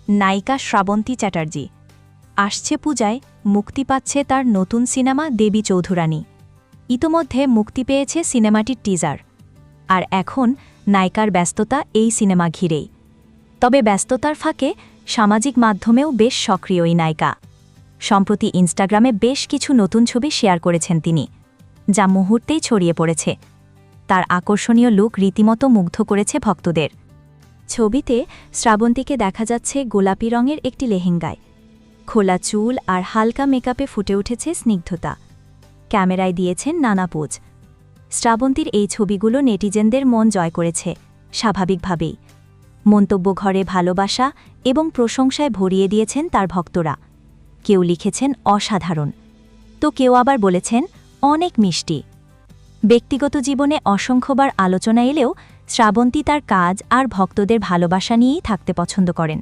নায়িকা শ্রাবন্তী চ্যাটার্জি। আসছে পূজায় মুক্তি পাচ্ছে তার নতুন সিনেমা দেবী চৌধুরানী। ইতোমধ্যে মুক্তি পেয়েছে সিনেমাটির টিজার। আর এখন নায়িকার ব্যস্ততা এই সিনেমা ঘিরেই। তবে ব্যস্ততার ফাঁকে সামাজিক মাধ্যমেও বেশ সক্রিয় এই নায়িকা। সম্প্রতি ইনস্টাগ্রামে বেশ কিছু নতুন ছবি শেয়ার করেছেন তিনি, যা মুহূর্তেই ছড়িয়ে পড়েছে। তার আকর্ষণীয় লুক রীতিমতো মুগ্ধ করেছে ভক্তদের। ছবিতে শ্রাবন্তীকে দেখা যাচ্ছে গোলাপি রঙের একটি লেহেঙ্গায়। খোলা চুল আর হালকা মেকআপে ফুটে উঠেছে স্নিগ্ধতা। ক্যামেরায় দিয়েছেন নানা পোজ। শ্রাবন্তীর এই ছবিগুলো নেটিজেনদের মন জয় করেছে স্বাভাবিকভাবেই। মন্তব্য ঘরে ভালোবাসা এবং প্রশংসায় ভরিয়ে দিয়েছেন তার ভক্তরা। কেউ লিখেছেন অসাধারণ, তো কেউ আবার বলেছেন অনেক মিষ্টি। ব্যক্তিগত জীবনে অসংখ্যবার আলোচনা এলেও শ্রাবন্তী তার কাজ আর ভক্তদের ভালোবাসা নিয়েই থাকতে পছন্দ করেন।